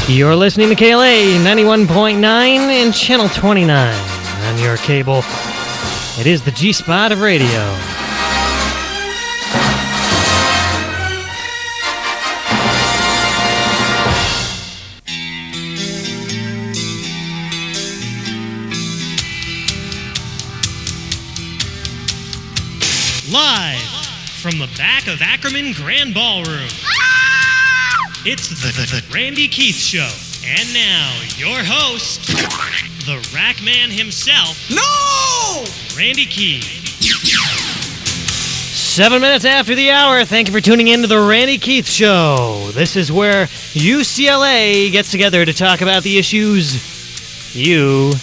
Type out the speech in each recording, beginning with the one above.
You're listening to KLA 91.9 and Channel 29 on your cable. It is the G-Spot of radio. Live from the back of Ackerman Grand Ballroom. It's the Randy Keith Show. And now, your host, the Rackman himself. No! Randy Keith. 7 minutes after the hour, thank you for tuning in to the Randy Keith Show. This is where UCLA gets together to talk about the issues you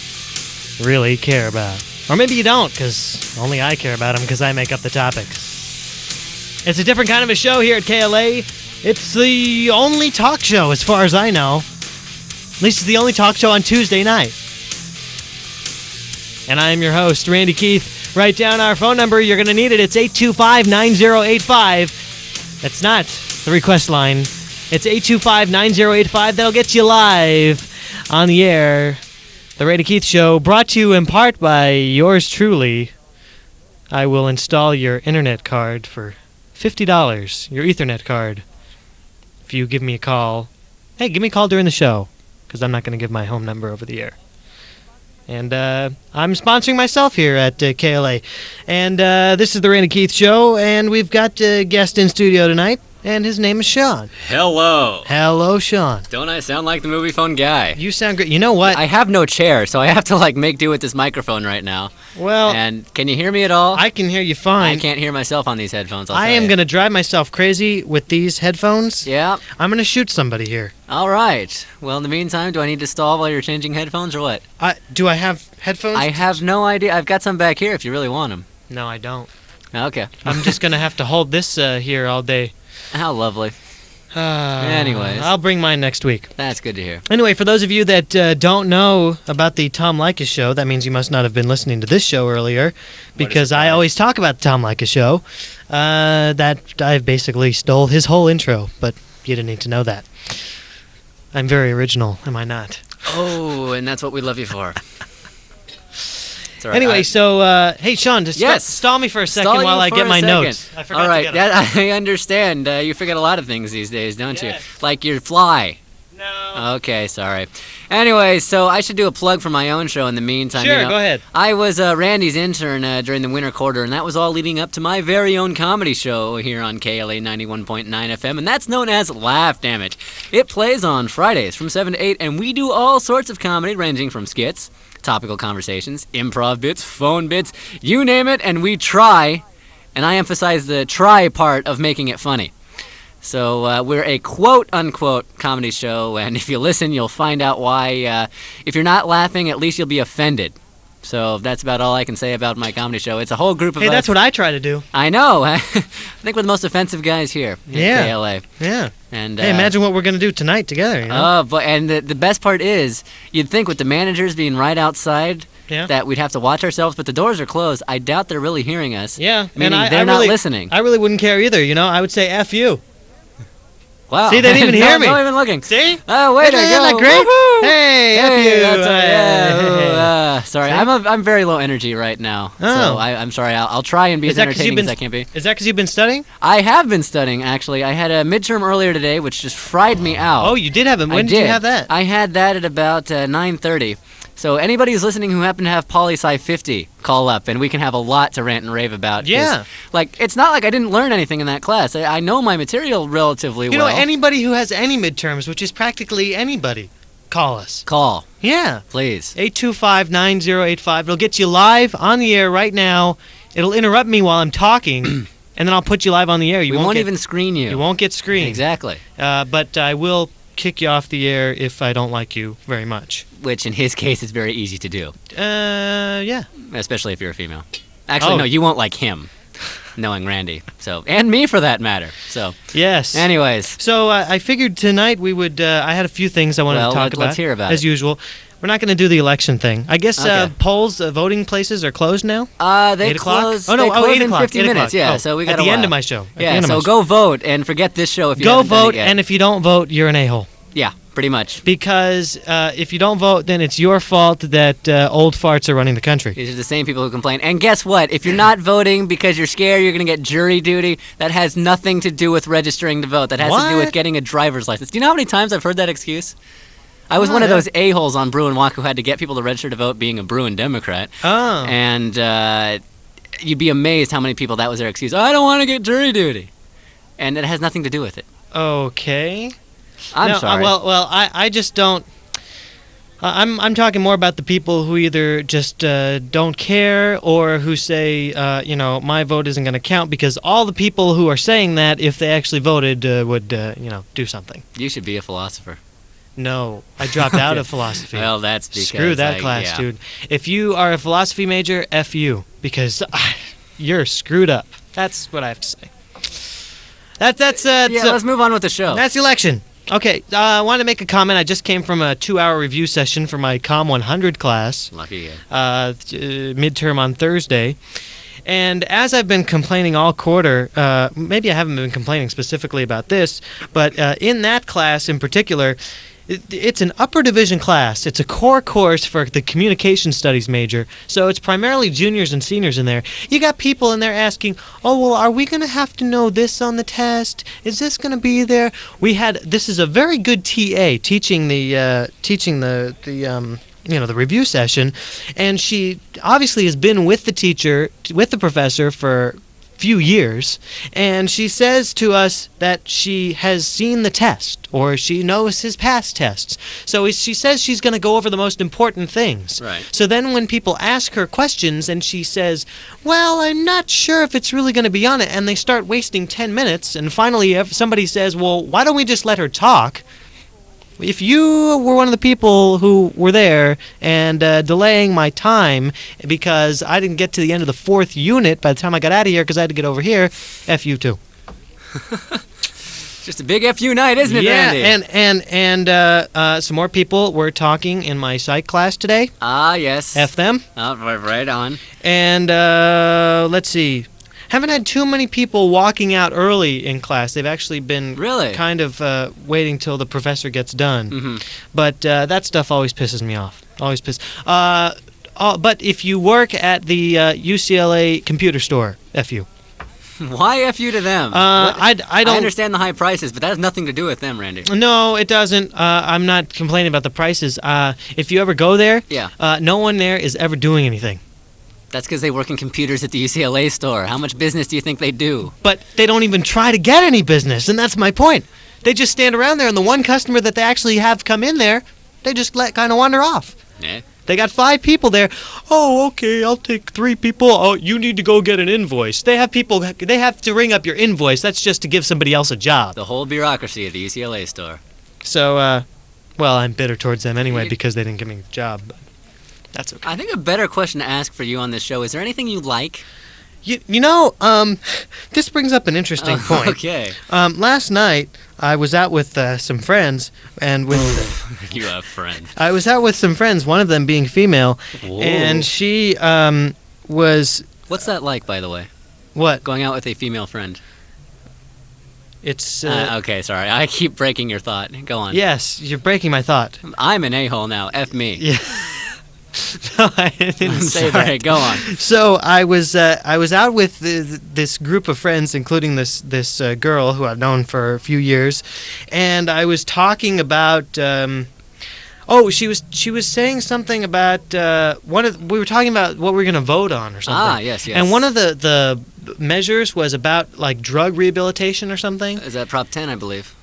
really care about. Or maybe you don't, because only I care about them because I make up the topics. It's a different kind of a show here at KLA. It's the only talk show, as far as I know. At least it's the only talk show on Tuesday night. And I am your host, Randy Keith. Write down our phone number. You're going to need it. It's 825-9085. That's not the request line. It's 825-9085. That'll get you live on the air. The Randy Keith Show, brought to you in part by yours truly. I will install your internet card for $50, your Ethernet card. If you give me a call, hey, give me a call during the show, because I'm not going to give my home number over the air. And I'm sponsoring myself here at KLA. And this is the Randy Keith Show, and we've got a guest in studio tonight, and his name is Sean. Hello. Hello, Sean. Don't I sound like the movie phone guy? You sound great. You know what? I have no chair, so I have to make do with this microphone right now. Well, and can you hear me at all? I can hear you fine. I can't hear myself on these headphones. I am going to drive myself crazy with these headphones. Yeah. I'm going to shoot somebody here. All right. Well, in the meantime, do I need to stall while you're changing headphones or what? Do I have headphones? I have no idea. I've got some back here if you really want them. No, I don't. Okay. I'm just going to have to hold this here all day. How lovely. Anyways. I'll bring mine next week. That's good to hear. Anyway, for those of you that don't know about the Tom Leykis show, that means you must not have been listening to this show earlier, because I always talk about the Tom Leykis show. That I've basically stole his whole intro, but you didn't need to know that. I'm very original, am I not? Oh, and that's what we love you for. Right. Anyway, hey, Sean, just stall me for a second while I get my notes. I forgot to get them. I understand. You forget a lot of things these days, don't you? Like your fly. No. Okay, sorry. Anyway, so I should do a plug for my own show in the meantime. Sure, go ahead. I was Randy's intern during the winter quarter, and that was all leading up to my very own comedy show here on KLA 91.9 FM, and that's known as Laugh Damage. It plays on Fridays from 7 to 8, and we do all sorts of comedy, ranging from skits, topical conversations, improv bits, phone bits, you name it, and we try, and I emphasize the try part of making it funny. So we're a quote-unquote comedy show, and if you listen, you'll find out why. If you're not laughing, at least you'll be offended. So that's about all I can say about my comedy show. It's a whole group of us. Hey, that's what I try to do. I know. I think we're the most offensive guys here at KLA. Yeah. And hey, imagine what we're going to do tonight together. You know? And the best part is, you'd think with the managers being right outside, that we'd have to watch ourselves, but the doors are closed. I doubt they're really hearing us. Yeah. Meaning they're not listening. I really wouldn't care either, you know. I would say F you. Wow. See, they didn't even hear me. Not even looking. See? Oh, way to go. Isn't that great? Woo-hoo. Hey, F you. Sorry, I'm very low energy right now. Oh. So I'm sorry. I'll try and be as entertaining as I can be. Is that because you've been studying? I have been studying, actually. I had a midterm earlier today, which just fried me out. Oh, you did have it. When did you have that? I had that at about 9:30. So anybody who's listening who happen to have poli-sci 50, call up, and we can have a lot to rant and rave about. Yeah. It's not like I didn't learn anything in that class. I know my material relatively well. You know, anybody who has any midterms, which is practically anybody, call us. Call. Yeah. Please. 825-9085. It'll get you live on the air right now. It'll interrupt me while I'm talking, and then I'll put you live on the air. We won't even screen you. You won't get screened. Exactly. But I will kick you off the air if I don't like you very much. Which, in his case, is very easy to do. Yeah. Especially if you're a female. Actually, no, you won't like him, knowing Randy. So, and me, for that matter. So. Yes. Anyways. So, I figured tonight we would, I had a few things I wanted to talk about. Let's hear about as usual. We're not going to do the election thing. I guess polls, voting places are closed now? They close. Oh, no, they close 8 in o'clock. 50 minutes. Yeah, so we got at the end of my show. Yeah, so go vote and forget this show if you go haven't done vote, it yet. and if you don't vote, you're an a-hole. Yeah, Pretty much. Because if you don't vote, then it's your fault that old farts are running the country. These are the same people who complain. And guess what? If you're not voting because you're scared you're going to get jury duty, that has nothing to do with registering to vote. That has to do with getting a driver's license. Do you know how many times I've heard that excuse? I was one of those a-holes on Bruin Walk who had to get people to register to vote being a Bruin Democrat. Oh. And you'd be amazed how many people that was their excuse. Oh, I don't want to get jury duty. And it has nothing to do with it. Okay. I'm sorry. I just don't. I'm talking more about the people who either just don't care or who say, my vote isn't going to count, because all the people who are saying that, if they actually voted, would, do something. You should be a philosopher. No, I dropped out of philosophy. Well, that's because... Screw that class, dude. If you are a philosophy major, F you, because you're screwed up. That's what I have to say. Let's move on with the show. That's the election. Okay, I wanted to make a comment. I just came from a 2-hour review session for my Com 100 class. Lucky you. Midterm on Thursday. And as I've been complaining all quarter, maybe I haven't been complaining specifically about this, but in that class in particular, it's an upper division class. It's a core course for the communication studies major, so it's primarily juniors and seniors in there. You got people in there asking, oh, well, are we going to have to know this on the test? Is this going to be there? This is a very good TA teaching the review session, and she obviously has been with the professor for few years, and she says to us that she has seen the test, or she knows his past tests. So she says she's going to go over the most important things. Right. So then when people ask her questions and she says, well, I'm not sure if it's really going to be on it, and they start wasting 10 minutes, and finally somebody says, well, why don't we just let her talk? If you were one of the people who were there and delaying my time because I didn't get to the end of the 4th unit by the time I got out of here because I had to get over here, F you too. Just a big FU night, isn't it, Randy? And some more people were talking in my psych class today. Ah, yes. F them. Right on. And let's see. Haven't had too many people walking out early in class. They've actually been kind of waiting till the professor gets done. Mm-hmm. But that stuff always pisses me off. Always pisses. But if you work at the UCLA computer store, F you. Why F you to them? I don't... I understand the high prices, but that has nothing to do with them, Randy. No, it doesn't. I'm not complaining about the prices. If you ever go there, no one there is ever doing anything. That's because they work in computers at the UCLA store. How much business do you think they do? But they don't even try to get any business, and that's my point. They just stand around there, and the one customer that they actually have come in there, they just let kind of wander off. Yeah. They got 5 people there. Oh, okay, I'll take 3 people. Oh, you need to go get an invoice. They have to ring up your invoice. That's just to give somebody else a job. The whole bureaucracy at the UCLA store. So, I'm bitter towards them anyway because they didn't give me a job. But that's okay. I think a better question to ask for you on this show, is there anything you like? This brings up an interesting point. Okay. Last night, I was out with some friends, and with... You have friends. I was out with some friends, one of them being female, Whoa. and she was... What's that like, by the way? What? Going out with a female friend. It's... okay, sorry. I keep breaking your thought. Go on. Yes, you're breaking my thought. I'm an a-hole now. F me. Yeah. No, I didn't say that. Sorry, go on. So I was out with this group of friends, including this girl who I've known for a few years, and I was talking about. She was saying something about we were talking about what we were going to vote on or something. Ah, yes. And one of the measures was about like drug rehabilitation or something. Is that Prop 10, I believe?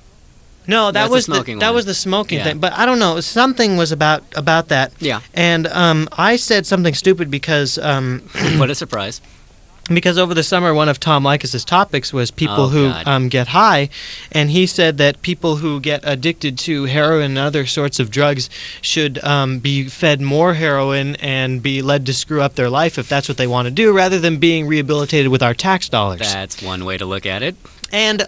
No, that was the smoking thing. But I don't know. Something was about that. Yeah. And I said something stupid because... what a surprise. Because over the summer, one of Tom Leykis' topics was people who get high. And he said that people who get addicted to heroin and other sorts of drugs should be fed more heroin and be led to screw up their life if that's what they want to do, rather than being rehabilitated with our tax dollars. That's one way to look at it. And...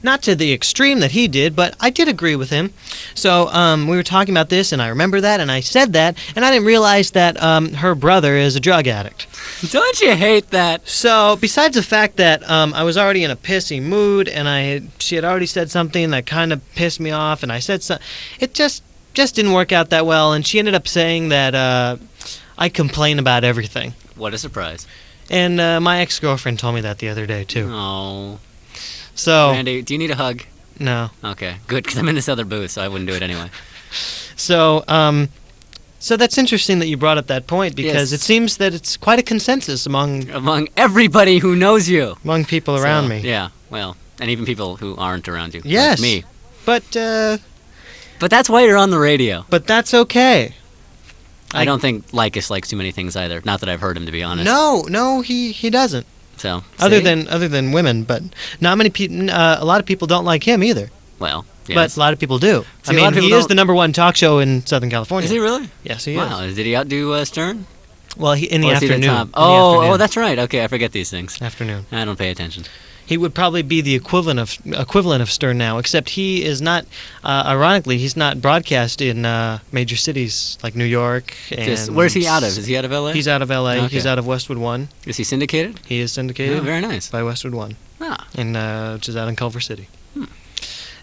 not to the extreme that he did, but I did agree with him. So we were talking about this, and I remember that, and I said that, and I didn't realize that her brother is a drug addict. Don't you hate that? So besides the fact that I was already in a pissy mood, and she had already said something that kind of pissed me off, and I said something, it just didn't work out that well, and she ended up saying that I complain about everything. What a surprise. And my ex-girlfriend told me that the other day, too. Oh. So, Randy, do you need a hug? No. Okay, good, because I'm in this other booth, so I wouldn't do it anyway. So, so that's interesting that you brought up that point, because Yes. it seems that it's quite a consensus among everybody who knows you. among people around me. Yeah, well, and even people who aren't around you. Yes. Like me. But that's why you're on the radio. that's okay. I don't think Lycus likes too many things either. Not that I've heard him, to be honest. No, he doesn't. So Other see? than women, but not many people. A lot of people don't like him either. Well, But yes. a lot of people do. See, a lot of people he is don't- the number one talk show in Southern California. Is he really? Yes, he Wow, is. did he outdo Stern? Well, in the Or is he the afternoon. top? In the Oh, afternoon. that's right. Okay, I forget these things. Afternoon. I don't pay attention. He would probably be the equivalent of Stern now, except he is not. Ironically, he's not broadcast in major cities like New York. And Where's he out of? Is he out of L.A.? He's out of L.A. Okay. He's out of Westwood One. Is he syndicated? He is syndicated Oh, very nice. by Westwood One, Ah, which is out in Culver City.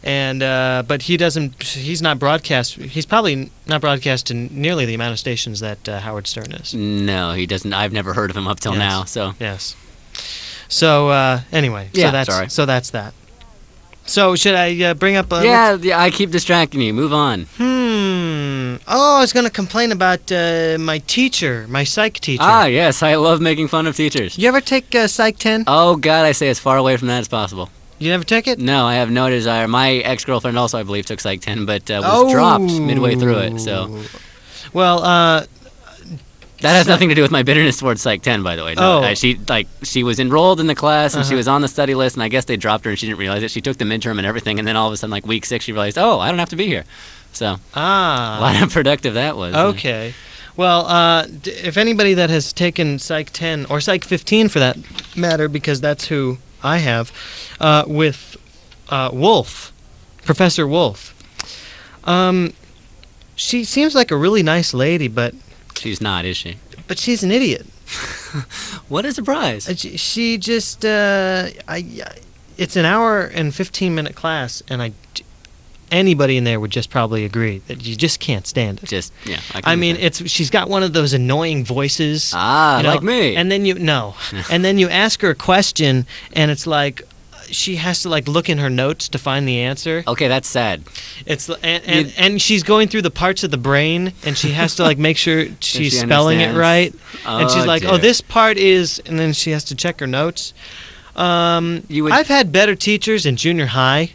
And but he doesn't. He's not broadcast. He's probably not broadcast to nearly the amount of stations that Howard Stern is. no, he doesn't. I've never heard of him up till Yes. now. So Yes. So anyway, Yeah, so sorry. that's that. So should I bring up? yeah, I keep distracting you. Move on. Oh, I was going to complain about my teacher, my psych teacher. Ah, yes, I love making fun of teachers. You ever take Psych 10? Oh God, I stay as far away from that as possible. You never take it? No, I have no desire. My ex-girlfriend also, I believe, took Psych 10, but was dropped midway through it. So Well, that has nothing to do with my bitterness towards Psych 10, by the way. No, Oh. she was enrolled in the class and she Uh-huh. was on the study list, and I guess they dropped her and she didn't realize it. She took the midterm and everything, and then all of a sudden, like week 6, she realized, oh, I don't have to be here. So a lot of productive that was. Okay. Well, if anybody that has taken Psych 10 or Psych 15 for that matter, because that's who I have, with Wolf, Professor Wolf. She seems like a really nice lady, but She's not, is she? she's an idiot. What a surprise. She just it's an hour and 15-minute class, and anybody in there would just probably agree that you just can't stand it. Just, yeah. I mean, she's got one of those annoying voices. Ah, like me. And then and then you ask her a question, and it's like she has to like look in her notes to find the answer. Okay, that's sad. It's and she's going through the parts of the brain, and she has to like make sure she's she spelling it understands. right. And she's Oh, like, dear. "Oh, this part is," and then she has to check her notes. I've had better teachers in junior high.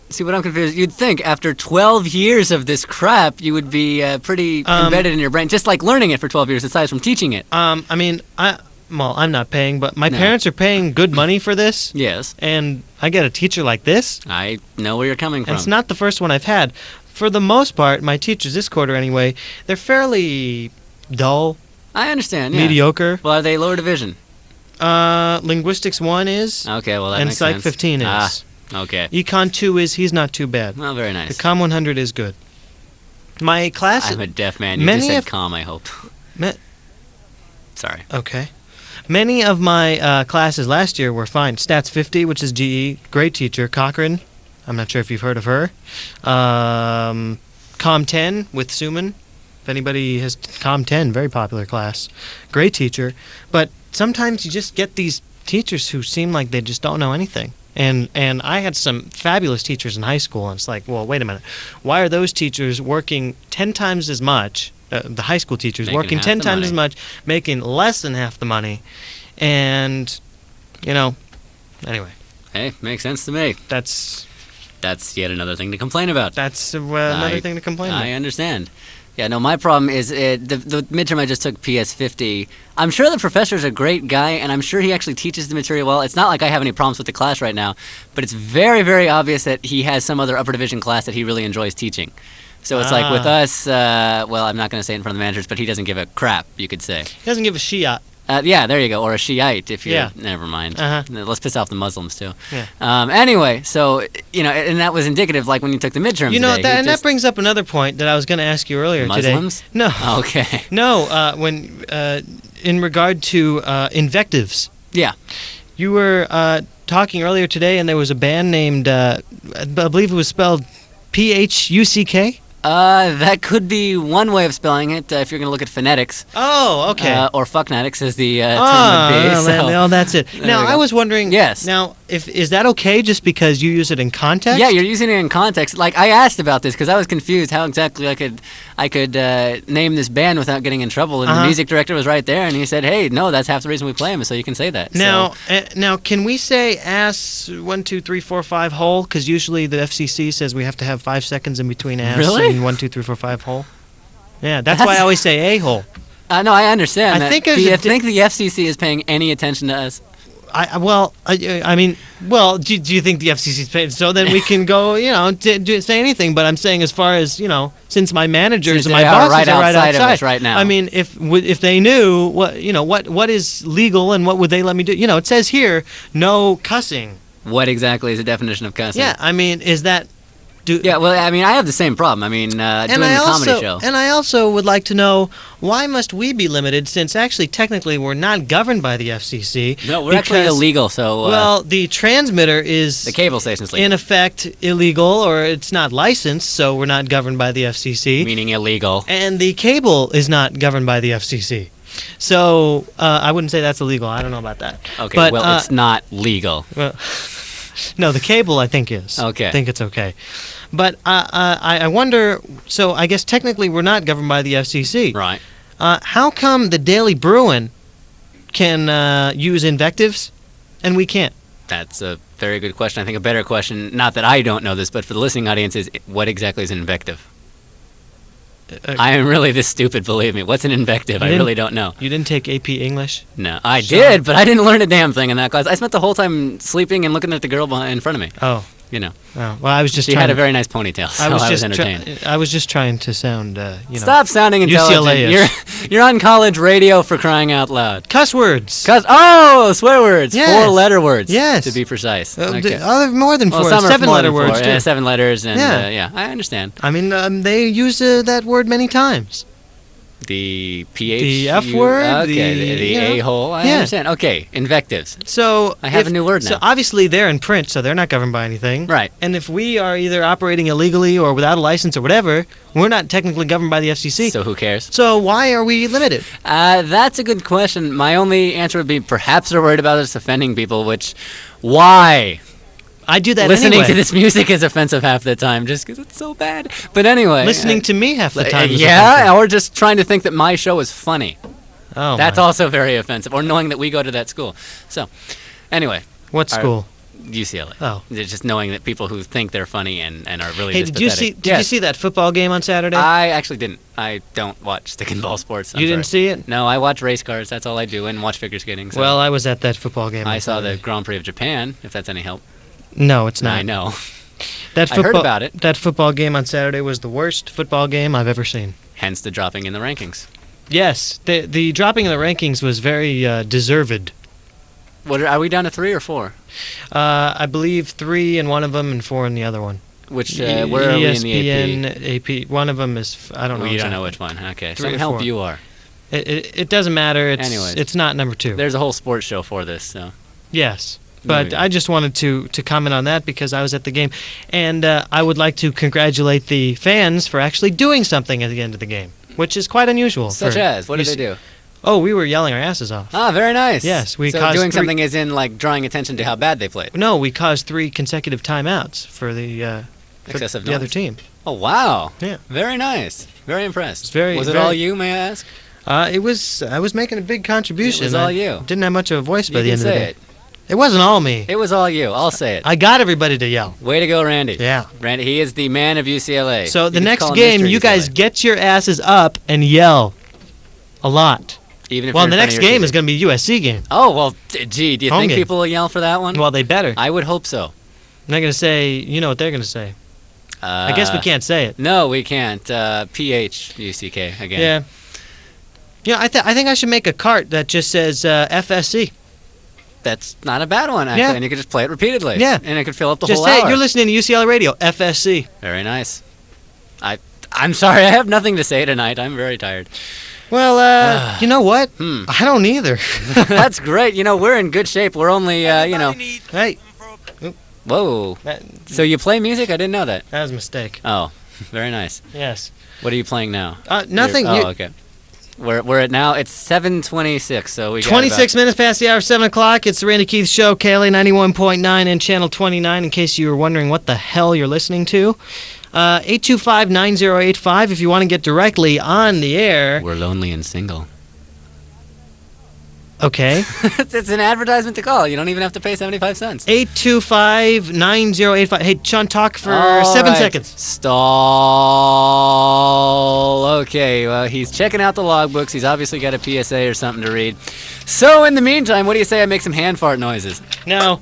See, what I'm confused, you'd think after 12 years of this crap, you would be pretty embedded in your brain, just like learning it for 12 years, aside from teaching it. I mean, I'm not paying, but my No. parents are paying good money for this, Yes, and I get a teacher like this. I know where you're coming from. And it's not the first one I've had. For the most part, my teachers this quarter anyway, they're fairly dull, I understand, yeah. mediocre. Well, are they lower division? Linguistics 1 is, Okay, well, that and makes Psych sense. 15 is. Ah, okay. Econ 2 is, he's not too bad. Well, very The nice. Com 100 is good. My class... I'm a deaf man. You many just said of- calm, I hope. Me- Sorry. Okay. Many of my classes last year were fine. Stats 50, which is GE, great teacher. Cochran, I'm not sure if you've heard of her. Com 10 with Suman. If anybody has Com 10, very popular class. Great teacher. But sometimes you just get these teachers who seem like they just don't know anything. And I had some fabulous teachers in high school, and it's like, well, wait a minute. Why are those teachers working 10 times as much, the high school teachers Making working half 10 the times as money. much, making less than half the money? And, anyway, Hey, makes sense to me. that's Yet another thing to complain about. another thing to complain about. I understand. Yeah, no, my problem is the midterm I just took PS50. I'm sure the professor's a great guy, and I'm sure he actually teaches the material well. It's not like I have any problems with the class right now, but it's very, very obvious that he has some other upper division class that he really enjoys teaching. So it's like with us, well, I'm not going to say it in front of the managers, but he doesn't give a crap, you could say. He doesn't give a shit. Yeah, there you go. Or a Shiite, if you're... Yeah. Never mind. Uh-huh. Let's piss off the Muslims, too. Yeah. Anyway, so, and that was indicative, like, when you took the midterms today. That brings up another point that I was going to ask you earlier Muslims? today. No. Okay. No, in regard to invectives. Yeah. You were talking earlier today, and there was a band named, I believe it was spelled Phuck? That could be one way of spelling it, if you're going to look at phonetics. Oh, okay. Or fucknetics, as the term would be. Oh, that's it. Now, I was wondering... Yes. Now, is that okay just because you use it in context? Yeah, you're using it in context. Like, I asked about this because I was confused how exactly I could name this band without getting in trouble, and the music director was right there, and he said, hey, no, that's half the reason we play them, so you can say that. Now, can we say ass 1, 2, 3, 4, 5 hole? Because usually the FCC says we have to have 5 seconds in between ass and 1, 2, 3, 4, 5 hole. Yeah, that's why I always say a hole. No, I understand. I think do you think the FCC is paying any attention to us? I mean, do you think the FCC is paying? So then we can go, say anything. But I'm saying, as far as since my managers and my bosses are right outside of us right now. I mean, if they knew what is legal and what would they let me do? It says here no cussing. What exactly is the definition of cussing? Yeah, I mean, is that? Yeah, well, I mean, I have the same problem. I mean, doing a comedy show. And I also would like to know, why must we be limited, since actually, technically, we're not governed by the FCC? No, we're actually illegal, so... well, the transmitter is... The cable station's legal. In effect, illegal, or it's not licensed, so we're not governed by the FCC. Meaning illegal. And the cable is not governed by the FCC. So, I wouldn't say that's illegal. I don't know about that. Okay, but, well, it's not legal. Well... No, the cable, I think, is. Okay. I think it's okay. But I wonder, so I guess technically we're not governed by the FCC. Right. How come the Daily Bruin can use invectives and we can't? That's a very good question. I think a better question, not that I don't know this, but for the listening audience, is what exactly is an invective? I am really this stupid, believe me. What's an invective? I really don't know. You didn't take AP English? No, I did, but I didn't learn a damn thing in that class. I spent the whole time sleeping and looking at the girl in front of me. Oh. Oh, well, I was just She had a very nice ponytail, so I was entertained. I was just trying to sound, Stop sounding intelligent. UCLA-ish. You're on college radio, for crying out loud. Cuss words. Swear words. Yes. 4-letter words. Yes. To be precise. More than 4. 7-letter words. Yeah, 7 letters, and I understand. I mean, they use that word many times. The PH. The F word. Okay, the a-hole. I understand. Okay, invectives. So I have a new word now. So obviously they're in print, so they're not governed by anything. Right. And if we are either operating illegally or without a license or whatever, we're not technically governed by the FCC. So who cares? So why are we limited? That's a good question. My only answer would be perhaps they're worried about us offending people, which, why? I do that Listening anyway. to this music is offensive half the time just because it's so bad. But anyway. Listening to me half the time is yeah, offensive. or just trying to think that my show is funny. Oh, That's also very offensive. Or knowing that we go to that school. So, anyway. What school? UCLA. Oh. Just knowing that people who think they're funny and are really Hey, just did you pathetic. see that football game on Saturday? I actually didn't. I don't watch stick and ball sports. You didn't see it? No, I watch race cars. That's all I do, and watch figure skating. So. Well, I was at that football game. I saw the Grand Prix of Japan, if that's any help. No, it's not. I know. I heard about it. That football game on Saturday was the worst football game I've ever seen. Hence the dropping in the rankings. Yes, the dropping in the rankings was very deserved. What are we down to 3 or 4? I believe 3 in one of them and 4 in the other one. Which where are we in the AP? ESPN, AP. One of them is I don't know. You exactly. don't know which one. Okay, 3 some or help 4. you are. It doesn't matter. Anyways. It's not number 2. There's a whole sports show for this, so. Yes. But I just wanted to comment on that because I was at the game. And I would like to congratulate the fans for actually doing something at the end of the game, which is quite unusual. Such as? What did they do? Oh, we were yelling our asses off. Ah, very nice. Yes. So doing something is in, like, drawing attention to how bad they played? No, we caused 3 consecutive timeouts for the other team. Oh, wow. Yeah. Very nice. Very impressed. Was it all you, may I ask? I was making a big contribution. It was all you. Didn't have much of a voice by the end of the day. It. It wasn't all me. It was all you. I'll say it. I got everybody to yell. Way to go, Randy. Yeah. Randy, he is the man of UCLA. So the next game, you guys get your asses up and yell a lot. Even if the next game is going to be a USC game. Oh, well, gee, do you think people will yell for that one? Well, they better. I would hope so. They're going to say, you know what they're going to say. I guess we can't say it. No, we can't. PHUCK again. Yeah. Yeah, I think I should make a cart that just says FSC. That's not a bad one, actually. Yeah. And you could just play it repeatedly. Yeah. And it could fill up the Just whole hey, hour. you're listening to UCLA Radio, FSC. Very nice. I'm sorry, I have nothing to say tonight. I'm very tired. Well, you know what? I don't either. That's great. We're in good shape. We're only, Hey, Whoa. So you play music? I didn't know that. that was a mistake. Oh, very nice. Yes. What are you playing now? Nothing. Oh, okay. We're at now. It's 7:26, so we got 26 minutes past the hour of 7 o'clock. It's the Randy Keith Show, KLA 91.9 and Channel 29, in case you were wondering what the hell you're listening to. 825-9085 if you want to get directly on the air. We're lonely and single. Okay. It's an advertisement to call. You don't even have to pay 75 cents. 825-9085. Hey, Sean, talk for All 7 right. seconds. Stall. Okay, well, he's checking out the logbooks. He's obviously got a PSA or something to read. So, in the meantime, what do you say I make some hand fart noises? No.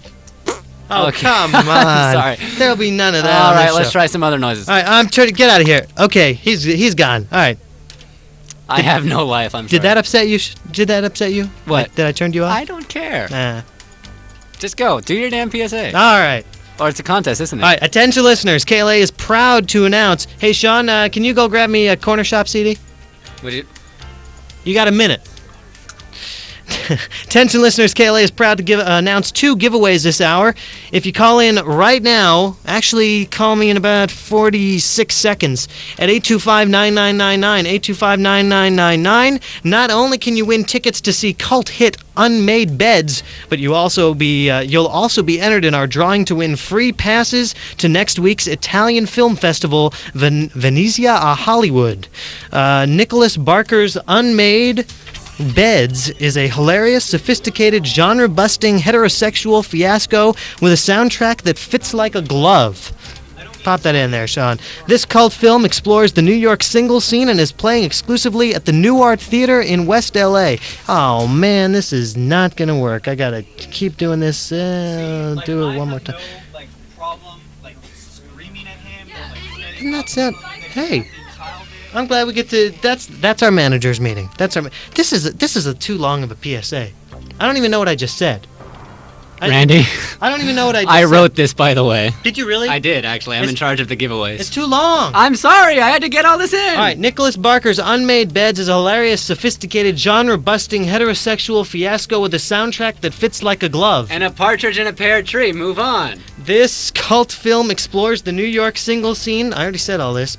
Oh, Okay. come on. Sorry. There'll be none of that. All on right, this let's show. try some other noises. All right, I'm trying to get out of here. Okay, he's gone. All right. I have no life. I'm sorry. Did that upset you? Did that upset you? What? Did I turn you off? I don't care. Nah. Just go. Do your damn PSA. All right. Or it's a contest, isn't it? All right, attention listeners. KLA is proud to announce. Hey, Sean, can you go grab me a Corner Shop CD? Would you? You got a minute. Attention listeners, KLA is proud to announce 2 giveaways this hour. If you call in right now, actually call me in about 46 seconds at 825-9999, 825-9999. Not only can you win tickets to see cult hit Unmade Beds, but you'll also be entered in our drawing to win free passes to next week's Italian film festival, Venezia a Hollywood. Nicholas Barker's Unmade Beds is a hilarious, sophisticated, genre-busting heterosexual fiasco with a soundtrack that fits like a glove. Pop that in there, Sean. This cult film explores the New York single scene and is playing exclusively at the New Art Theater in West LA. Oh man, this is not gonna work. I gotta keep doing this. Do it one more time. Isn't that sad? Hey. I'm glad we get to. That's our managers meeting. This is a too long of a PSA. I don't even know what I just said. Randy, I don't even know what I just I said. wrote this, by the way. Did you really? I did, actually. I'm in charge of the giveaways. It's too long. I'm sorry. I had to get all this in. All right, Nicholas Barker's Unmade Beds is a hilarious, sophisticated, genre-busting heterosexual fiasco with a soundtrack that fits like a glove. And a partridge in a pear tree. Move on. This cult film explores the New York single scene, I already said all this,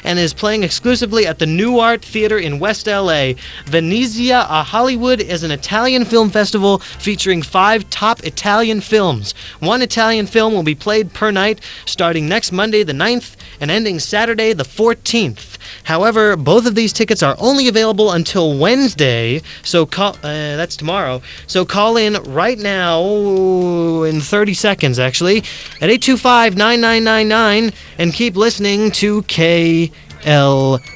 and is playing exclusively at the New Art Theater in West LA. Venezia a Hollywood is an Italian film festival featuring 5 top Italian films. 1 Italian film will be played per night, starting next Monday the 9th and ending Saturday the 14th. However, both of these tickets are only available until Wednesday, so that's tomorrow. So call in right now, in 30 seconds actually, at 825-9999 and keep listening to KLA,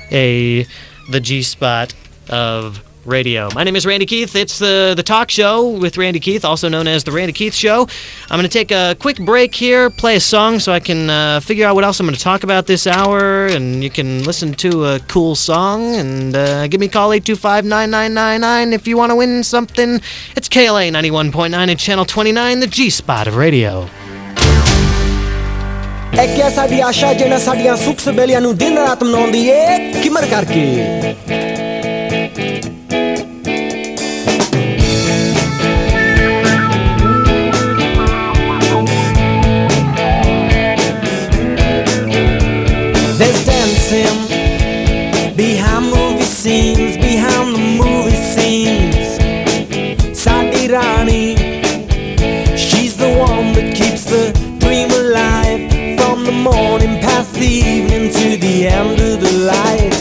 the G-spot of radio. My name is Randy Keith. It's the talk show with Randy Keith, also known as The Randy Keith Show. I'm going to take a quick break here, play a song so I can figure out what else I'm going to talk about this hour, and you can listen to a cool song, and give me a call, 825-9999, if you want to win something. It's KLA 91.9 and Channel 29, the G-spot of radio. É que essa de achar de na sadia suc sebelian no din ratum non die que marcar que There's dancing behind movie scenes, behind the movie scenes. Sadirani, she's the one that keeps the dream alive. From the morning past the evening to the end of the light.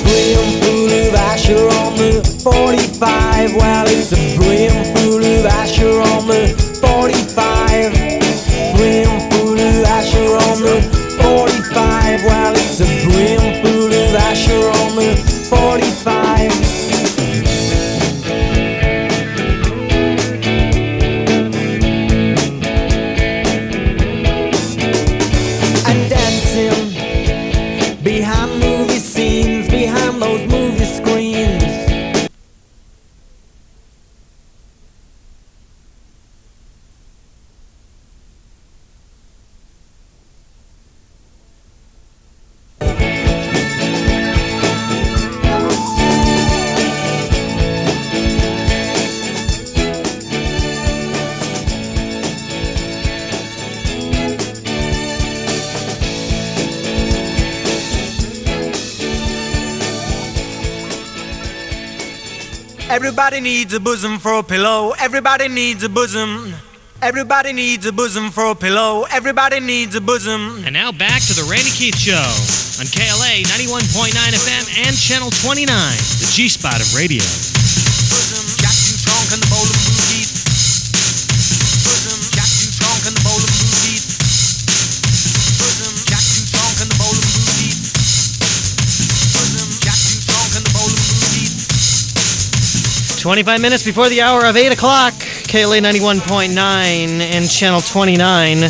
Brimful of Asher on the 45. Well, it's a brimful of Asher on the 45. Brimful of Asher on the 45. Well, it's a brimful of Asher on the 45. Behind movie scenes, behind those movie screens, Everybody needs a bosom for a pillow. Everybody needs a bosom. Everybody needs a bosom for a pillow. Everybody needs a bosom. And now back to the Randy Keith Show on KLA 91.9 FM and Channel 29, the G-spot of radio. Bosom, Jack you trunk and the bowl of blue heat. Bosom, Jack you trunk and the bowl of blue heat. Bosom, Jack you trunk and the bowl of blue heat. Bosom, Jack you trunk and the bowl of blue heat. 25 minutes before the hour of 8 o'clock, KLA 91.9 and Channel 29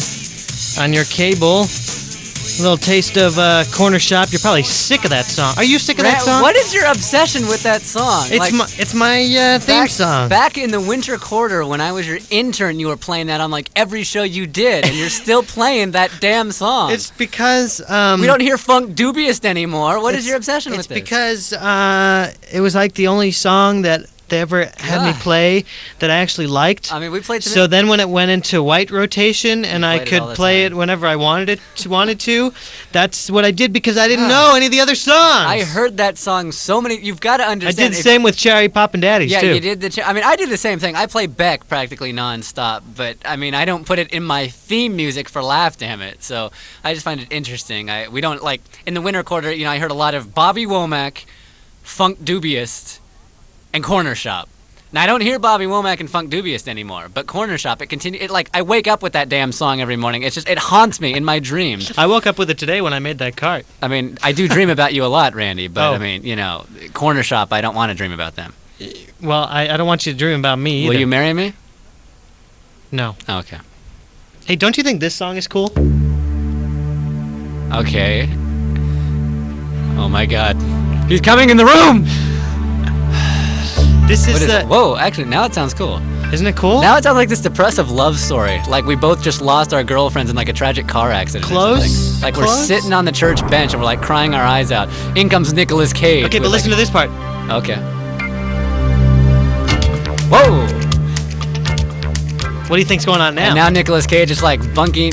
on your cable. A little taste of Corner Shop. You're probably sick of that song. Are you sick of that song? What is your obsession with that song? It's my theme song. Back in the winter quarter when I was your intern, you were playing that on like every show you did, and you're still playing that damn song. It's because... we don't hear Funk Dubious anymore. What is your obsession with this? It's because it was like the only song that they ever had me play that I actually liked. I mean, we played... So then when it went into white rotation and I could play it whenever I wanted to, that's what I did because I didn't know any of the other songs. I heard that song so many... You've got to understand... I did the same with Cherry Poppin' Daddies, too. Yeah, you did I mean, I did the same thing. I play Beck practically nonstop, but, I mean, I don't put it in my theme music for Laugh Damn It, so I just find it interesting. We don't, like, in the winter quarter, you know, I heard a lot of Bobby Womack, Funk Dubious, and Corner Shop. Now I don't hear Bobby Womack and Funk Dubious anymore, but Corner Shop, I wake up with that damn song every morning. It's just, it haunts me in my dreams. I woke up with it today when I made that cart. I mean, I do dream about you a lot, Randy, but I mean, you know, Corner Shop, I don't want to dream about them. Well, I don't want you to dream about me either. Will you marry me? No. Oh, okay. Hey, don't you think this song is cool? Okay. Oh my God. He's coming in the room! This is the... Whoa, actually, now it sounds cool. Isn't it cool? Now it sounds like this depressive love story. Like we both just lost our girlfriends in like a tragic car accident. Close? Like we're sitting on the church bench and we're like crying our eyes out. In comes Nicolas Cage. Okay, but listen to this part. Okay. Whoa! What do you think's going on now? And now Nicolas Cage is like bunking,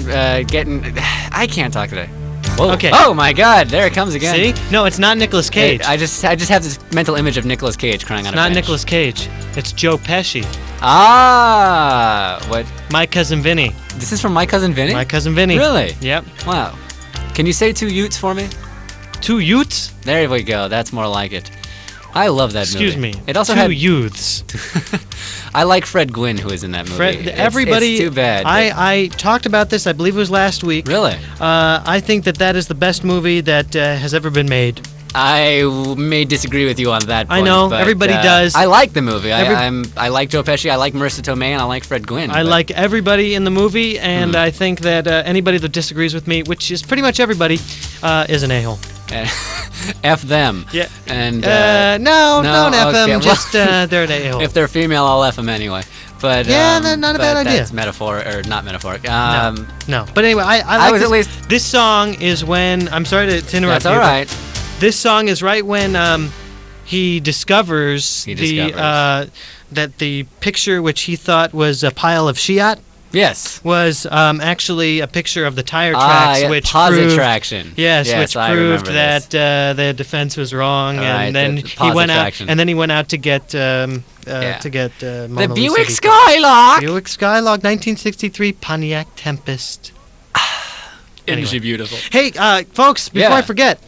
getting... I can't talk today. Whoa. Okay. Oh my God! There it comes again. See? No, it's not Nicolas Cage. Hey, I just have this mental image of Nicolas Cage crying on a bench. It's not Nicolas Cage. It's Joe Pesci. Ah, what? My Cousin Vinny. This is from My Cousin Vinny? My Cousin Vinny. Really? Yep. Wow. Can you say two Utes for me? Two Utes? There we go. That's more like it. I love that movie. Excuse me. It also two youths. I like Fred Gwynn, who is in that movie. Everybody. It's too bad. I talked about this. I believe it was last week. Really? I think that is the best movie that has ever been made. I may disagree with you on that point. I know. But, everybody does. I like the movie. I like Joe Pesci. I like Marissa Tomei, and I like Fred Gwynn. I like everybody in the movie, and I think that anybody that disagrees with me, which is pretty much everybody, is an a-hole. F them. Yeah. And no, don't F okay. them. Just they're an a-hole. If they're female, I'll F them anyway. But yeah, not a bad idea. That's not metaphoric. No. But anyway, I like was this. At least This song is when I'm sorry to interrupt. That's all right. This song is right when he discovers that the picture which he thought was a pile of Shiat. Yes. Was actually a picture of the tire tracks, which proved traction. Yes, which proved that the defense was wrong, and then he went out. And then he went out to get Mona the Buick Lisa Skylark. Buick Skylark, 1963 Pontiac Tempest. Anyway. Beautiful. Hey, folks, before I forget,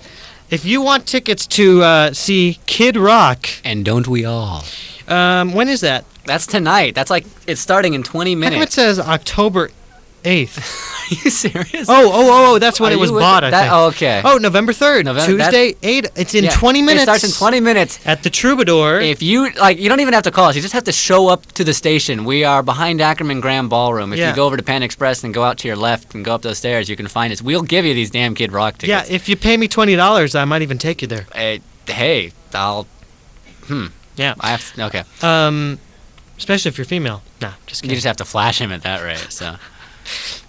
if you want tickets to see Kid Rock, and don't we all? When is that? That's tonight. That's like, it's starting in 20 minutes. How come it says October 8th? Are you serious? Oh, that's when it was bought, I think. Oh, okay. Oh, November 3rd, Tuesday, 8. It's in 20 minutes. It starts in 20 minutes. At the Troubadour. If you, you don't even have to call us. You just have to show up to the station. We are behind Ackerman Grand Ballroom. If you go over to Pan Express and go out to your left and go up those stairs, you can find us. We'll give you these damn Kid Rock tickets. Yeah, if you pay me $20, I might even take you there. Hey, I'll... Yeah. Okay. Especially if you're female. Nah, just kidding. You just have to flash him at that rate, so...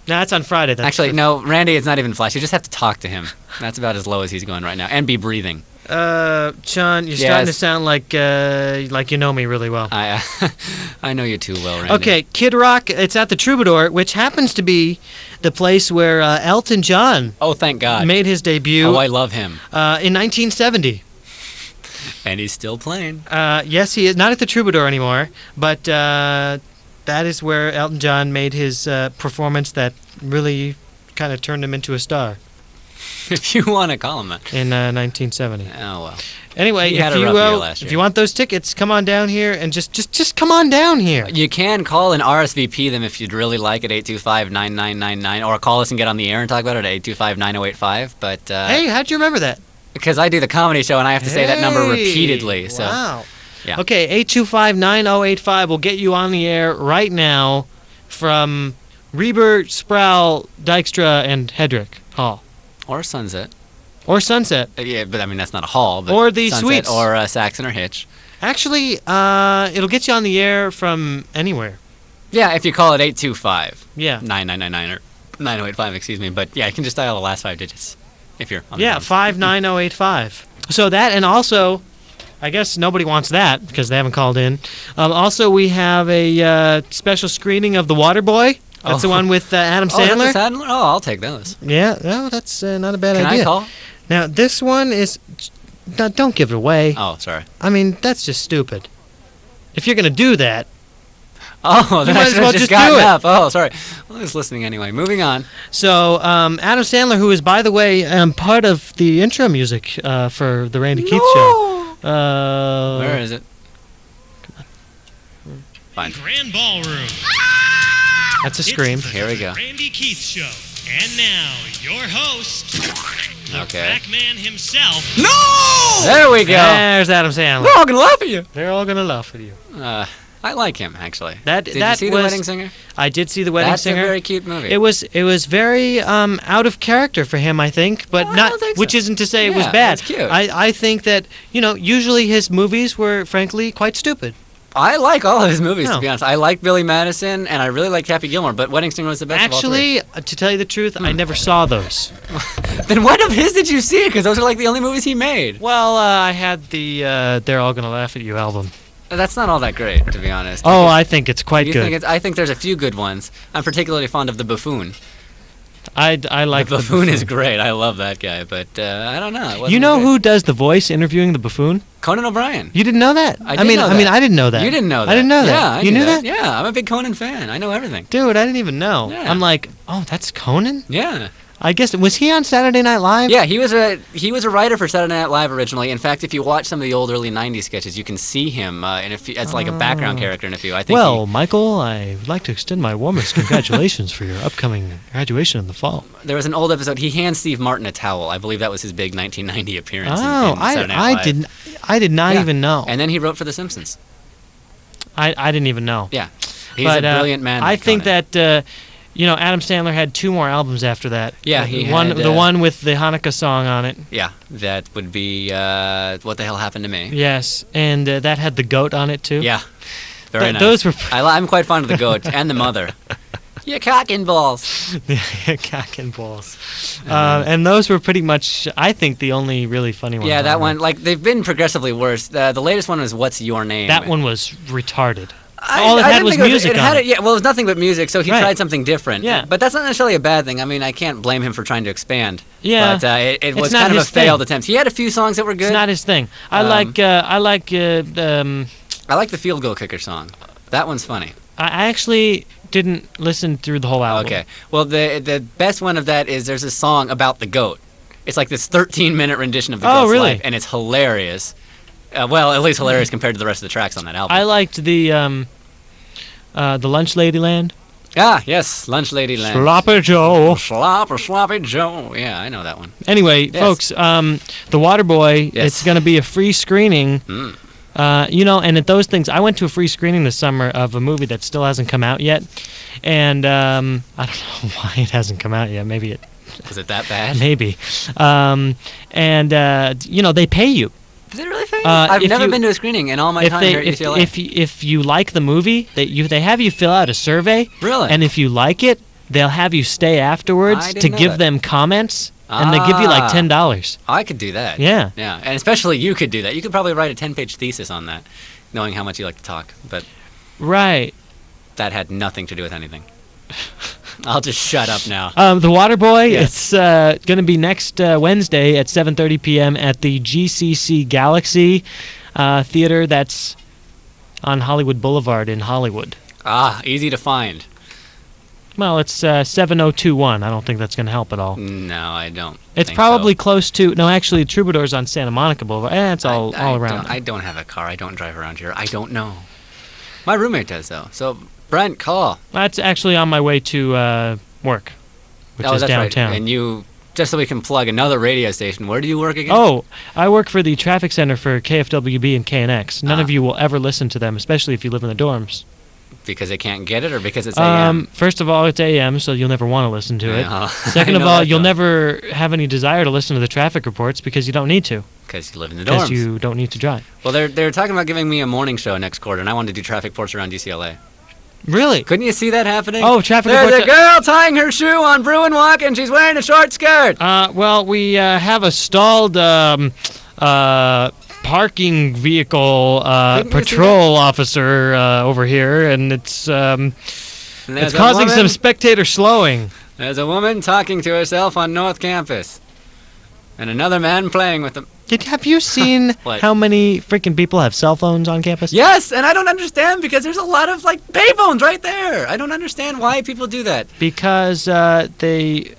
No, that's on Friday. Actually, no, Randy, it's not even flash. You just have to talk to him. That's about as low as he's going right now. And be breathing. Sean, you're starting to sound like you know me really well. I know you too well, Randy. Okay, Kid Rock, it's at the Troubadour, which happens to be the place where Elton John thank God. made his debut. Oh, I love him. In 1970. And he's still playing. Yes, he is. Not at the Troubadour anymore, but that is where Elton John made his performance that really kind of turned him into a star If you want to call him that. in 1970. Oh, well. Anyway, He had a rough year last if year. you want those tickets, come on down here and just come on down here. You can call and RSVP them if you'd really like at 825-9999, or call us and get on the air and talk about it at 825-9085. But Hey, how'd you remember that? because I do the comedy show and I have to say that number repeatedly. So Wow. Yeah. Okay, 825-9085 will get you on the air right now from Reber, Sproul, Dykstra, and Hedrick Hall. or Sunset. Or Sunset. Yeah, but I mean that's not a hall. But Or the Sunset Suites. or Saxon or Hitch. Actually, it'll get you on the air from anywhere. Yeah, if you call it 825. Yeah. 9999 or 9085, excuse me. But yeah, you can just dial the last 5 digits if you're on the Yeah, phone. 59085. So that, and also, I guess nobody wants that because they haven't called in. Also, we have a special screening of The Waterboy. That's the Oh. one with Adam Oh, is that Sandler. the Sandler? Oh, I'll take those. Yeah, no, that's not a bad Can idea. I call? Now, this one is... No, don't give it away. Oh, sorry. I mean, that's just stupid. If you're going to do that... Oh, then might I as should well have just just gotten do it. up. Oh, sorry. Well, I was listening anyway. Moving on. So, Adam Sandler, who is, by the way, part of the intro music for the Randy Keith Show. Where is it? Fine. Grand Ballroom. That's a scream. It's the Here we go. Randy Keith Show. And now, your host, the Okay. Pac-Man himself, There we go. There's Adam Sandler. We're all gonna laugh at you. They're all going to laugh at you. I like him actually. That- Did that you see was- The Wedding Singer? I did see The Wedding That's Singer. a very cute movie. It was very out of character for him, I think, but Oh, I not don't think so. which isn't to say it was Yeah, bad. it's cute. I think that, usually his movies were frankly quite stupid. I like all of his movies, No. to be honest. I like Billy Madison, and I really like Happy Gilmore, but Wedding Singer was the best Actually, to tell you the truth, I never saw those. of all three. Then what of his did you see? Because those are like the only movies he made. Well, I had the They're All Gonna Laugh at You album. That's not all that great, to be honest. Oh, I think it's quite You good. think I think there's a few good ones. I'm particularly fond of The Buffoon. I like The Buffoon is great. I love that guy, but I don't know. It wasn't You know great. who does the voice interviewing the buffoon? Conan O'Brien. You didn't know that? I did know I mean, that. I didn't know that. You didn't know that. I didn't know that. Yeah, I you knew that? Yeah, I'm a big Conan fan. I know everything. Dude, I didn't even know. Yeah. I'm like, oh, that's Conan? Yeah. I guess was he on Saturday Night Live? Yeah, he was a writer for Saturday Night Live originally. In fact, if you watch some of the old early '90s sketches, you can see him in a few, as like a background character in a few. I think. Well, Michael, I would like to extend my warmest congratulations for your upcoming graduation in the fall. there was an old episode. He hands Steve Martin a towel. I believe that was his big 1990 appearance. Oh, in Saturday Night Live. I did not Yeah. even know. And then he wrote for The Simpsons. I didn't even know. Yeah, he's But, a brilliant man. I like think Conan. that Adam Sandler had 2 more albums after that. Yeah, he the one had, the one with the Hanukkah song on it. Yeah, that would be What the Hell Happened to Me. Yes, and that had the goat on it too. Yeah, very nice. Those were I'm quite fond of the goat and the mother. You cock and balls. cock and balls. And those were pretty much, I think, the only really funny ones. Yeah, on that there. one. Like they've been progressively worse. The latest one was What's Your Name. That one was retarded. I- All it I had didn't was think music It on had it. Yeah, well, it was nothing but music. So he Right. tried something different. Yeah. But that's not necessarily a bad thing. I mean, I can't blame him for trying to expand. Yeah. But it It's was not kind of a his thing. failed attempt. He had a few songs that were good. It's not his thing. I like I like the Field Goal Kicker song. That one's funny. I actually didn't listen through the whole album. Okay. Well, the best one of that is there's a song about the goat. It's like this 13-minute rendition of the Oh, goat's really? life, and it's hilarious. Well, at least hilarious compared to the rest of the tracks on that album. I liked the Lunch Ladyland. Ah, yes, Lunch Lady Land. Sloppy Joe. Sloppy Joe. Yeah, I know that one. Anyway, Yes. folks, The Waterboy, Yes. it's going to be a free screening. Mm. And at those things, I went to a free screening this summer of a movie that still hasn't come out yet. And I don't know why it hasn't come out yet. Maybe it. Was it that bad? Maybe. They pay you. Is it really famous? I've if never you- been to a screening in all my If time they here at if, UCLA. if you like the movie, they have you fill out a survey. Really? And if you like it, they'll have you stay afterwards I to didn't know give that. them comments, and they give you like Ah. $10. I could do that. Yeah. Yeah, and especially you could do that. You could probably write a 10-page thesis on that, knowing how much you like to talk. But Right. that had nothing to do with anything. I'll just shut up now. The Waterboy, Yes. it's going to be next Wednesday at 7:30 p.m. at the GCC Galaxy Theater. That's on Hollywood Boulevard in Hollywood. Easy to find. Well, it's 7021. I don't think that's going to help at all. No, I don't. It's think probably so. close to... No, actually, Troubadour's on Santa Monica Boulevard. It's all around. I don't have a car. I don't drive around here. I don't know. My roommate does, though. So, Brent, call. That's actually on my way to work, which is that's downtown. Right. And you, just so we can plug another radio station, where do you work again? Oh, I work for the traffic center for KFWB and KNX. None of you will ever listen to them, especially if you live in the dorms. Because they can't get it, or because it's AM? First of all, it's AM, so you'll never want to listen to it. Yeah. Second of all, you'll never have any desire to listen to the traffic reports because you don't need to. Because you live in the Because dorms. you don't need to drive. Well, they're talking about giving me a morning show next quarter, and I wanted to do traffic reports around DCLA. Really? Couldn't you see that happening? Oh, traffic There's reports. a girl tying her shoe on Bruin Walk, and she's wearing a short skirt. Well, we have a stalled parking vehicle patrol officer over here, and it's causing some spectator slowing. There's a woman talking to herself on North Campus, and another man playing with them. Have you seen What? how many freaking people have cell phones on campus? Yes, and I don't understand because there's a lot of payphones right there. I don't understand why people do that. Because they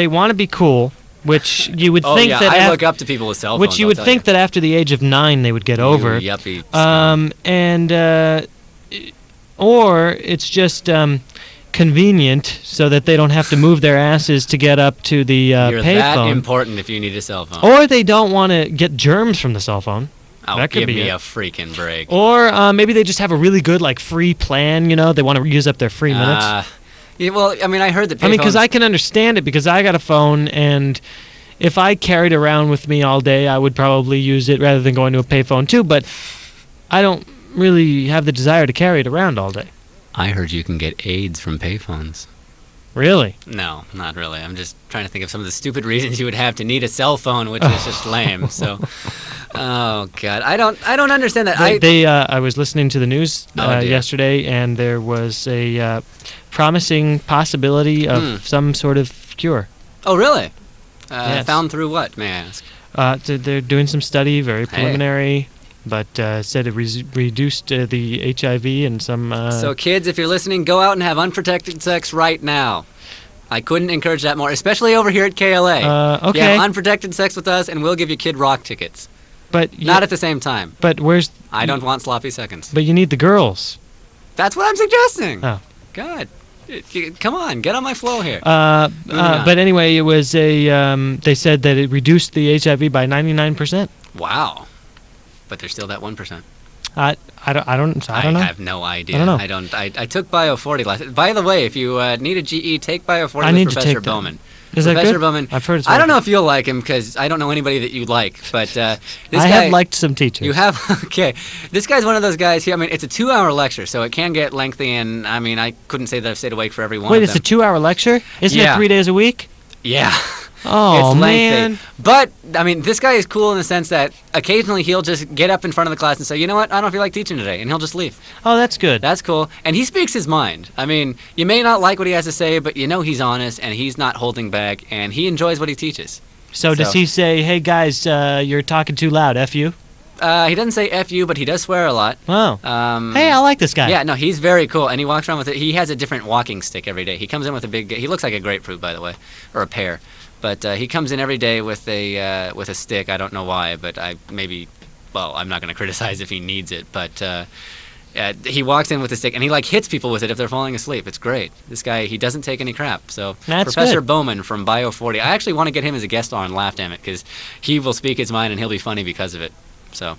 want to be cool, which you would think that I look up to people with cell phones. which you would think that after the age of 9 they would get over. Yuppie. scum. Or it's just convenient so that they don't have to move their asses to get up to the You're that payphone. important if you need a cell phone. Or they don't want to get germs from the cell phone. That could give be me it. a freaking break. Or maybe they just have a really good free plan. They want to use up their free minutes. Yeah, well, I mean, I heard that. Because I can understand it because I got a phone, and if I carried it around with me all day, I would probably use it rather than going to a payphone too. But I don't really have the desire to carry it around all day. I heard you can get AIDS from payphones. Really? No, not really. I'm just trying to think of some of the stupid reasons you would have to need a cell phone, which is just lame. So, oh god, I don't understand that. I was listening to the news dear. yesterday, and there was a promising possibility of some sort of cure. Oh, really? Yes. Found through what, may I ask? They're doing some study, very preliminary, but said it reduced the HIV and some... So kids, if you're listening, go out and have unprotected sex right now. I couldn't encourage that more, especially over here at KLA. Okay. You have unprotected sex with us, and we'll give you Kid Rock tickets. But Not at the same time. But where's... I don't want sloppy seconds. But you need the girls. That's what I'm suggesting. Oh. God. Come on, get on my flow here. But anyway, it was they said that it reduced the HIV by 99%. Wow. But there's still that 1%. I don't know. I have no idea. I don't know. I took Bio 40 last. By the way, if you need a GE, take Bio 40 I with need to Professor take that. Bowman. Is that Professor good? Bowman. I've heard it's I don't very know if you'll like him because I don't know anybody that you like. But this I guy, have liked some teachers. You have? Okay. This guy's one of those guys. I mean, it's a 2-hour lecture, so it can get lengthy. And I mean, I couldn't say that I've stayed awake for every one Wait, of it's them. a 2-hour lecture? Isn't it 3 days a week? Yeah. Oh, it's lengthy. man. But, I mean, this guy is cool in the sense that occasionally he'll just get up in front of the class and say, you know what, I don't feel like teaching today, and he'll just leave. Oh, that's good. That's cool. And he speaks his mind. I mean, you may not like what he has to say, but you know he's honest, and he's not holding back, and he enjoys what he teaches. So does he say, hey, guys, you're talking too loud, F you? He doesn't say F you, but he does swear a lot. Oh. Hey, I like this guy. Yeah, no, he's very cool, and he walks around with it. He has a different walking stick every day. He comes in with a big, he looks like a grapefruit, by the way, or a pear. But he comes in every day with a stick. I don't know why, but I'm not going to criticize if he needs it. But he walks in with a stick, and he hits people with it if they're falling asleep. It's great. This guy, he doesn't take any crap. So That's Professor good. Bowman from Bio 40. I actually want to get him as a guest on Laugh Damn It, because he will speak his mind, and he'll be funny because of it. So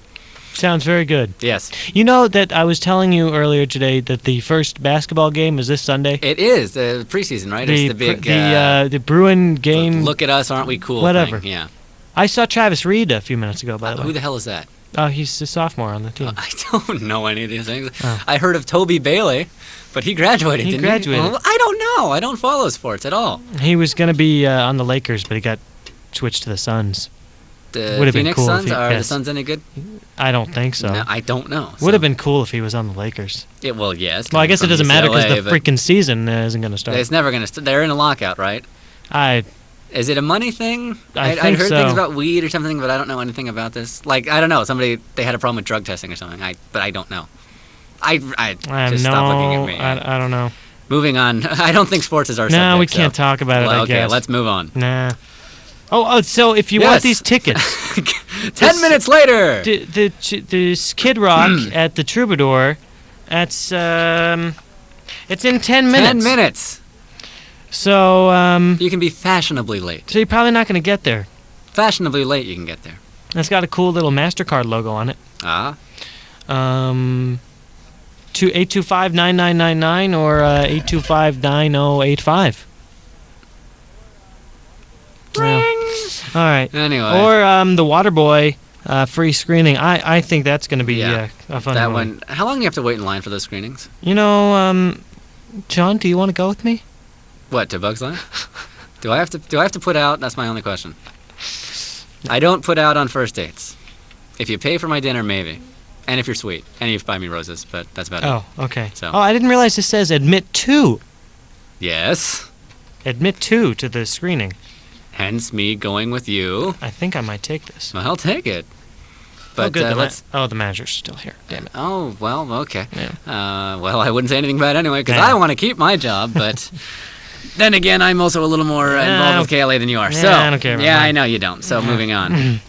Sounds very good. yes, You know that I was telling you earlier today that the first basketball game is this Sunday? it is the preseason, right? It's the big the Bruin game. look at us, aren't we cool? Whatever. Thing. Yeah. I saw Travis Reed a few minutes ago, by the Who way. the hell is that? Oh, he's a sophomore on the team. I don't know any of these things. Oh. I heard of Toby Bailey, but he graduated, He didn't graduated. he? Well, I don't know. I don't follow sports at all. He was going to be on the Lakers, but he got switched to the Suns. The Would've been Phoenix cool if Suns? he- Are the yes. Suns any good? I don't think so. No, I don't know. Would have been cool if he was on the Lakers. Well, yes. Well, I guess it from doesn't matter because UCLA, the but freaking season isn't going to start. It's never going to. They're in a lockout, right? Is it a money thing? I I'd think heard so. things about weed or something, but I don't know anything about this. Like, I don't know. They had a problem with drug testing or something. But I don't know. I just stop looking at me. I don't know. Moving on. I don't think sports is our subject. No, we can't talk about it. Well, I okay, guess. let's move on. Nah. Oh, so if you Yes. want these tickets, 10 minutes later. this Kid Rock at the Troubadour, it's in 10 minutes. 10 minutes. So You can be fashionably late. so you're probably not going to get there. Fashionably late, you can get there. It's got a cool little MasterCard logo on it. Ah. 825-9999 or 825-9085. Yeah. All right. Anyway. Or the Waterboy free screening. I think that's going to be Yeah. a fun That one. one. How long do you have to wait in line for those screenings? You know, John, do you want to go with me? What, to Bugs Life? Do I have to put out? That's my only question. I don't put out on first dates. If you pay for my dinner, maybe. And if you're sweet. And you buy me roses, but that's about it. Oh, okay. So. Oh, I didn't realize this says admit to. Yes. Admit to the screening. Hence me going with you. I think I might take this. Well, I'll take it. Oh, But good. let's. The manager's still here. Damn it. Oh, well, okay. Yeah. Well, I wouldn't say anything bad anyway, because Nah. I want to keep my job, but then again, I'm also a little more involved with KLA than you are. Yeah, So, I don't care about yeah, that. I know you don't. So, moving on.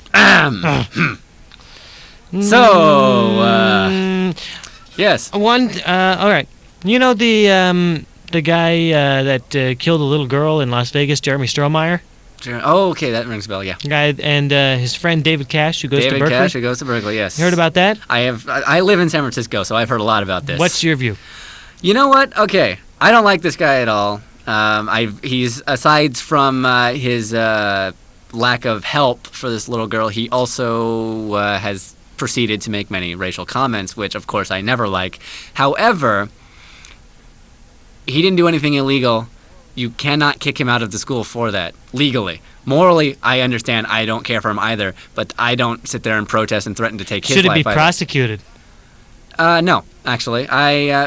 Yes. All right. You know the guy that killed a little girl in Las Vegas, Jeremy Strohmeyer? Oh, okay, that rings a bell, yeah. Guy and his friend David Cash, who goes to David Berkeley. Cash, who goes to Berkeley, yes. You heard about that? I live in San Francisco, so I've heard a lot about this. What's your view? You know what? Okay, I don't like this guy at all. He's aside from his lack of help for this little girl, he also has proceeded to make many racial comments, which of course I never like. However, he didn't do anything illegal. You cannot kick him out of the school for that, legally. Morally, I understand. I don't care for him either, but I don't sit there and protest and threaten to take his life. Should it be either. prosecuted? No, actually.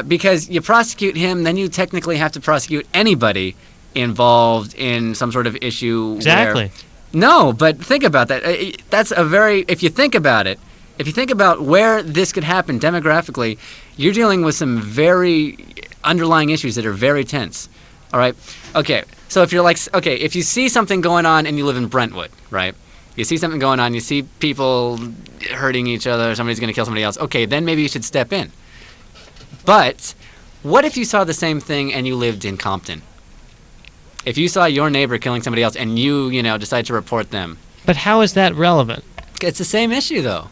Because you prosecute him, then you technically have to prosecute anybody involved in some sort of issue. Exactly. No, but think about that. That's a very, if you think about it, if you think about where this could happen demographically, you're dealing with some very underlying issues that are very tense. All right? Okay, so if you're like, okay, if you see something going on and you live in Brentwood, right? You see something going on, you see people hurting each other, somebody's going to kill somebody else, okay, then maybe you should step in. But what if you saw the same thing and you lived in Compton? If you saw your neighbor killing somebody else and you decide to report them. But how is that relevant? It's the same issue, though.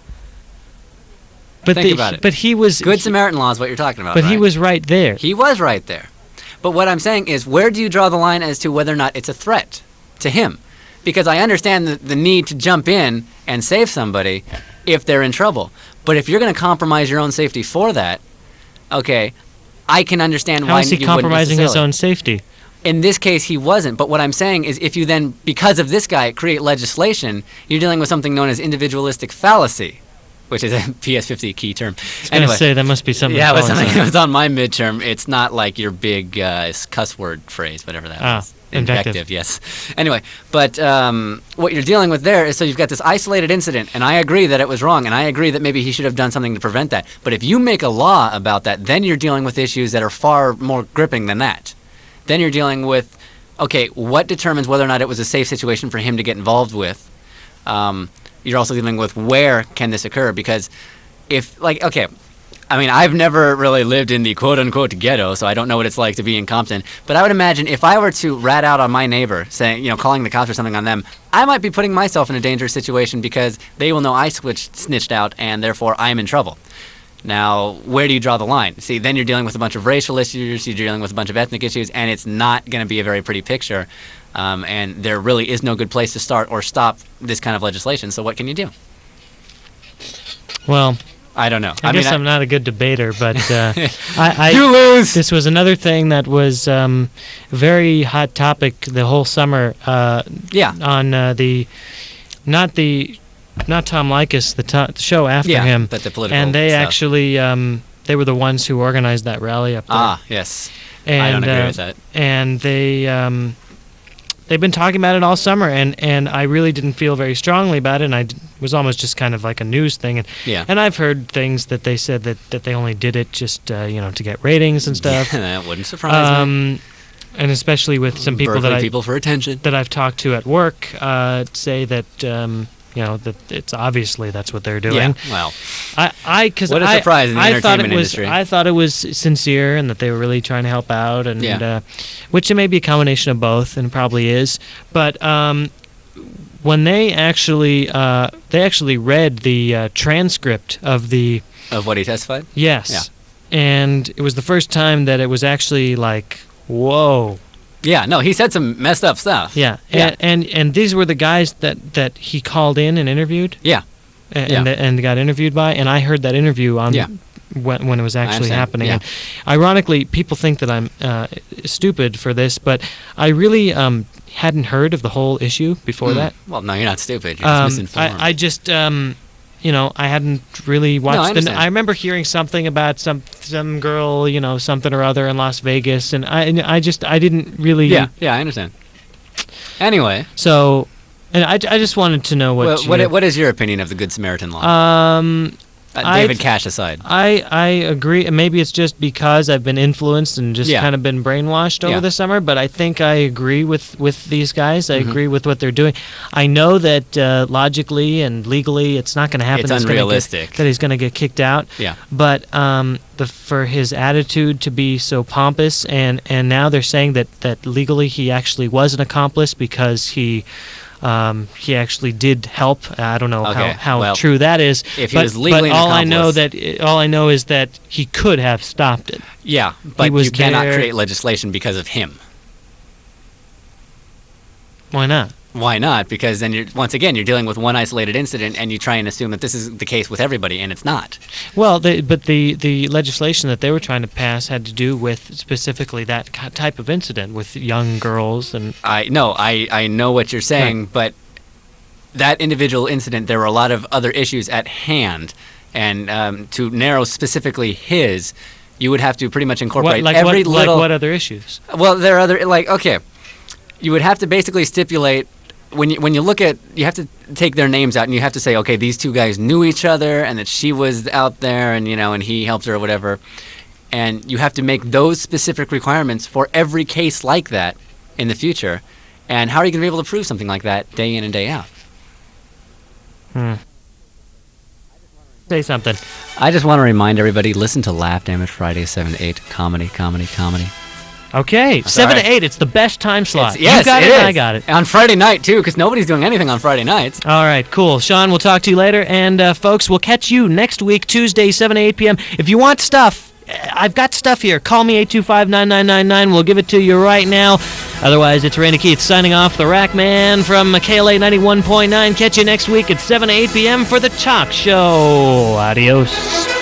But Think about it. But he was Good Samaritan law is what you're talking about, But he right? was right there. He was right there. But what I'm saying is, where do you draw the line as to whether or not it's a threat to him? Because I understand the need to jump in and save somebody if they're in trouble. But if you're going to compromise your own safety for that, okay, I can understand How why is he you wouldn't compromising his necessarily. own safety? In this case, he wasn't. But what I'm saying is, if you then, because of this guy, create legislation, you're dealing with something known as individualistic fallacy, which is a PS50 key term. I was going to say that must be something. Yeah, it was falling something down. that was on my midterm. It's not like your big cuss word phrase, whatever that was. Invective. Yes. Anyway, but what you're dealing with there is, so you've got this isolated incident, and I agree that it was wrong, and I agree that maybe he should have done something to prevent that. But if you make a law about that, then you're dealing with issues that are far more gripping than that. Then you're dealing with, okay, what determines whether or not it was a safe situation for him to get involved with? You're also dealing with where can this occur? Because if, like, okay, I mean, I've never really lived in the quote-unquote ghetto, so I don't know what it's like to be in Compton. But I would imagine if I were to rat out on my neighbor, saying, calling the cops or something on them, I might be putting myself in a dangerous situation because they will know I snitched out, and therefore I am in trouble. Now, where do you draw the line? See, then you're dealing with a bunch of racial issues, you're dealing with a bunch of ethnic issues, and it's not going to be a very pretty picture. And there really is no good place to start or stop this kind of legislation. So what can you do? Well, I don't know. I guess I'm not a good debater, but you lose. This was another thing that was very hot topic the whole summer. Yeah. On not the not Tom Likas, the show after him. but the political and they stuff. actually they were the ones who organized that rally up there. Ah, yes. And, I don't agree with that. And they've been talking about it all summer, and I really didn't feel very strongly about it, and it was almost just kind of like a news thing. And and I've heard things that they said that they only did it just to get ratings and stuff. That wouldn't surprise me. And especially with some people people for attention that I've talked to at work say that that it's obviously that's what they're doing. Yeah, well, because what a surprise in the entertainment industry. I thought it was sincere and that they were really trying to help out, and which it may be a combination of both, and probably is. But when they actually read the transcript of what he testified. Yes, and it was the first time that it was actually like, whoa. Yeah, no, he said some messed up stuff. Yeah. And these were the guys that he called in and interviewed. Yeah. And got interviewed by, and I heard that interview on when it was actually happening. Yeah. And ironically, people think that I'm stupid for this, but I really hadn't heard of the whole issue before that. Well, no, you're not stupid. You're just misinformed. I just I hadn't really watched I remember hearing something about some girl, something or other in Las Vegas, and I didn't really. Yeah, I understand. Anyway, so, and I just wanted to know what is your opinion of the Good Samaritan law? David Cash aside. I agree. And maybe it's just because I've been influenced and just kind of been brainwashed over the summer, but I think I agree with these guys. I agree with what they're doing. I know that logically and legally it's not going to happen. It's unrealistic. That he's going to get kicked out. Yeah. But for his attitude to be so pompous, and now they're saying that legally he actually was an accomplice because he actually did help. I don't know how true that is. If he was legally an accomplice, all I know is that he could have stopped it. Yeah, but you cannot create legislation because of him. Why not? Why not? Because then you're dealing with one isolated incident, and you try and assume that this is the case with everybody, and it's not. Well, but the legislation that they were trying to pass had to do with specifically that type of incident with young girls, and I know what you're saying, but that individual incident, there were a lot of other issues at hand, and to narrow specifically his, you would have to pretty much incorporate every little. Like what other issues? Well, there are other you would have to basically stipulate. When you look at, you have to take their names out, and you have to say, okay, these two guys knew each other, and that she was out there, and and he helped her or whatever, and you have to make those specific requirements for every case like that in the future. And how are you going to be able to prove something like that day in and day out? Say something. I just want to remind everybody: listen to Laugh Damage Fridays 7 to 8, comedy. Okay, 7 to 8. It's the best time slot. Yes, you got it, is. And I got it. On Friday night, too, because nobody's doing anything on Friday nights. All right, cool. Sean, we'll talk to you later. And, folks, we'll catch you next week, Tuesday, 7 to 8 p.m. If you want stuff, I've got stuff here. Call me, 825-9999. We'll give it to you right now. Otherwise, it's Randy Keith signing off, the Rack Man from KLA 91.9. Catch you next week at 7 to 8 p.m. for The Chalk Show. Adios.